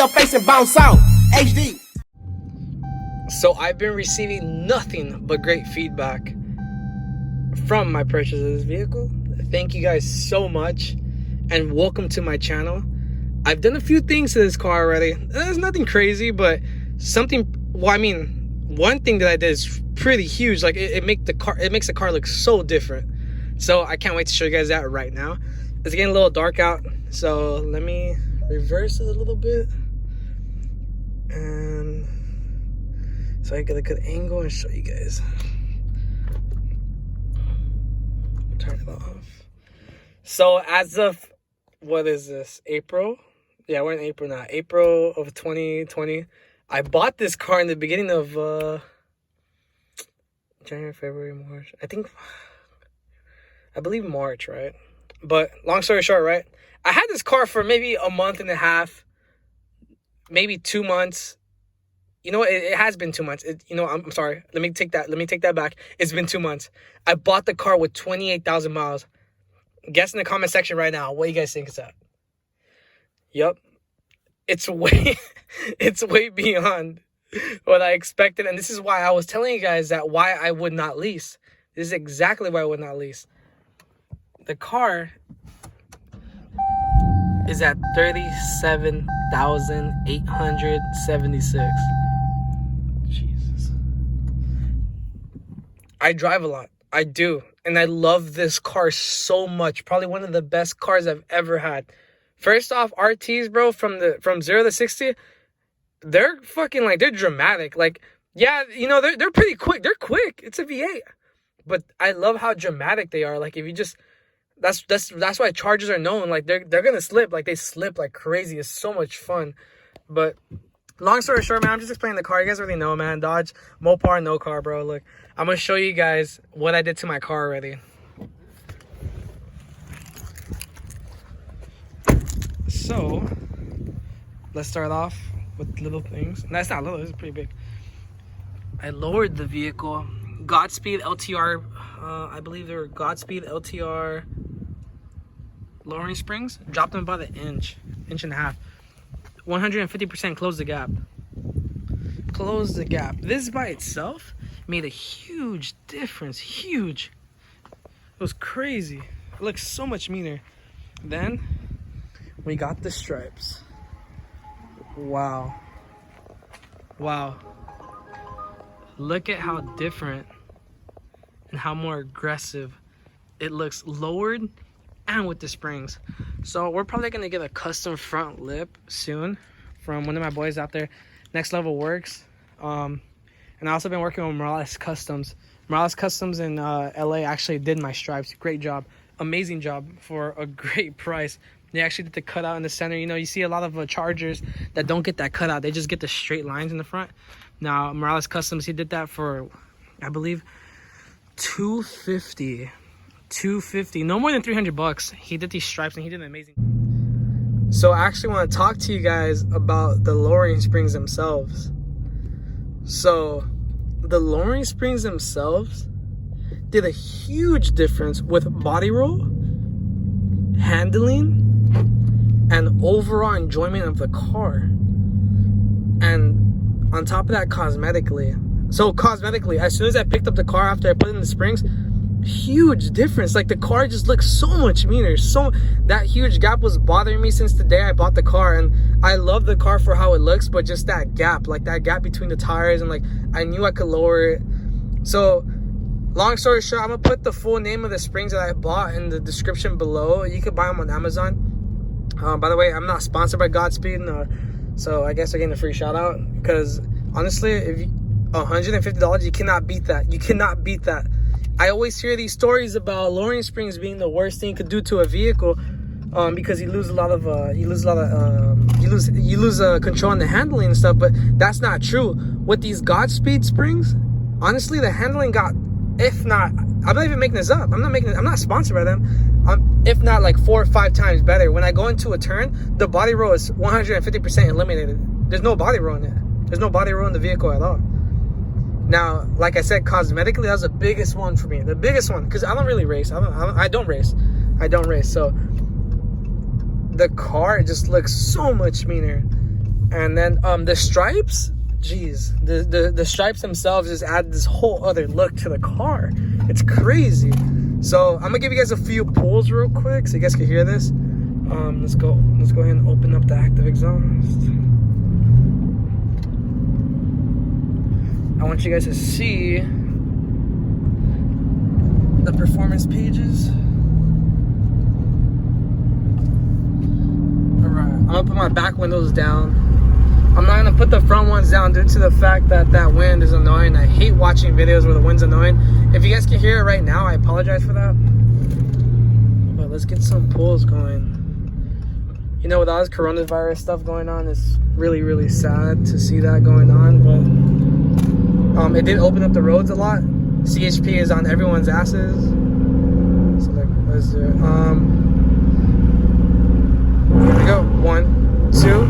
your face and bounce out. HD. So I've been receiving nothing but great feedback from my purchase of this vehicle. Thank you guys so much, and welcome to my channel. I've done a few things to this car already. There's nothing crazy, but something, well, I mean, one thing that I did is pretty huge. Like it makes the car look so different. So I can't wait to show you guys that right now. It's getting a little dark out, so let me reverse it a little bit, and so I get a good angle and show you guys. Turn it off. So as of, what is this, April? Yeah, we're in April now. April of 2020. I bought this car in the beginning of January, February, March. I believe March, right? But long story short, right? I had this car for maybe a month and a half, maybe 2 months. You know, it has been 2 months. I'm sorry. Let me take that back. It's been 2 months. I bought the car with 28,000 miles. Guess in the comment section right now, what you guys think it's at? Yep. It's way beyond what I expected. And this is why I was telling you guys that why I would not lease. This is exactly why I would not lease. The car is at 37,876. Jesus. I drive a lot. I do. And I love this car so much. Probably one of the best cars I've ever had. First off, RTs, bro, from 0 to 60, they're fucking like, they're dramatic. Like, yeah, you know, they're pretty quick. They're quick. It's a V8. But I love how dramatic they are. Like, if you just, that's why Chargers are known. Like, they're gonna slip. Like, they slip like crazy. It's so much fun. But long story short, man, I'm just explaining the car. You guys already know, man. Dodge, Mopar, no car, bro. Look, I'm gonna show you guys what I did to my car already. So, let's start off with little things. That's not little, it's pretty big. I lowered the vehicle. Godspeed LTR, I believe they were Godspeed LTR lowering springs. Dropped them about an inch and a half. 150% closed the gap. Closed the gap. This by itself made a huge difference. Huge. It was crazy. It looks so much meaner. Then we got the stripes. Wow. Wow. Look at how different and how more aggressive it looks lowered and with the springs. So we're probably gonna get a custom front lip soon from one of my boys out there, Next Level Works. And I also been working with Morales Customs. Morales Customs in LA actually did my stripes. Great job. Amazing job for a great price. They actually did the cutout in the center. You know, you see a lot of Chargers that don't get that cutout. They just get the straight lines in the front. Now, Morales Customs, he did that for, I believe, $250. No more than $300. He did these stripes and he did an amazing. So I actually want to talk to you guys about the lowering springs themselves. So the lowering springs themselves did a huge difference with body roll, handling, and overall enjoyment of the car. And on top of that, cosmetically, as soon as I picked up the car after I put in the springs, huge difference. Like, the car just looks so much meaner. So that huge gap was bothering me since the day I bought the car, and I love the car for how it looks, but just that gap, like that gap between the tires, and like I knew I could lower it. So long story short, I'm gonna put the full name of the springs that I bought in the description below. You could buy them on Amazon. By the way, I'm not sponsored by Godspeed, so I guess I'm getting a free shout out, because honestly, if $150, you cannot beat that. You cannot beat that. I always hear these stories about lowering springs being the worst thing you could do to a vehicle, because you lose control on the handling and stuff. But that's not true. With these Godspeed springs, honestly, the handling got, if not, I'm not even making this up. I'm not sponsored by them. If not like 4 or 5 times better. When I go into a turn, the body roll is 150% eliminated. There's no body roll in it. There's no body roll in the vehicle at all. Now, like I said, cosmetically, that was the biggest one for me. The biggest one, because I don't really race. I don't race. So the car just looks so much meaner. And then the stripes, geez, the stripes themselves just add this whole other look to the car. It's crazy. So I'm gonna give you guys a few pulls real quick so you guys can hear this. Let's go ahead and open up the active exhaust. I want you guys to see the performance pages. Alright, I'm gonna put my back windows down. I'm not gonna put the front ones down due to the fact that that wind is annoying. I hate watching videos where the wind's annoying. If you guys can hear it right now, I apologize for that. But let's get some pulls going. You know, with all this coronavirus stuff going on, it's really, really sad to see that going on. But it did open up the roads a lot. CHP is on everyone's asses. So like, let's do it. Here we go. 1, 2,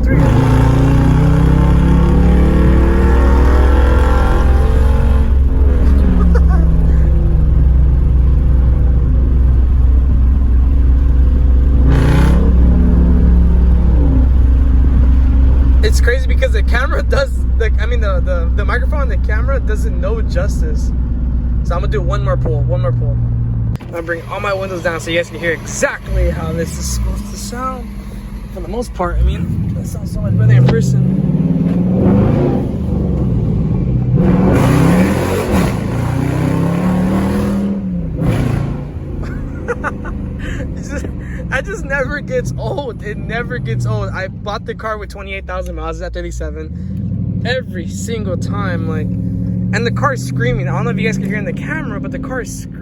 3. It's crazy because the camera does, the microphone on the camera doesn't know justice. So I'm gonna do one more pull. I'm gonna bring all my windows down so you guys can hear exactly how this is supposed to sound. For the most part, I mean, that sounds so much better in person. That just never gets old. It never gets old. I bought the car with 28,000 miles. It's at 37. Every single time, like, and the car's screaming. I don't know if you guys can hear in the camera, but the car is screaming.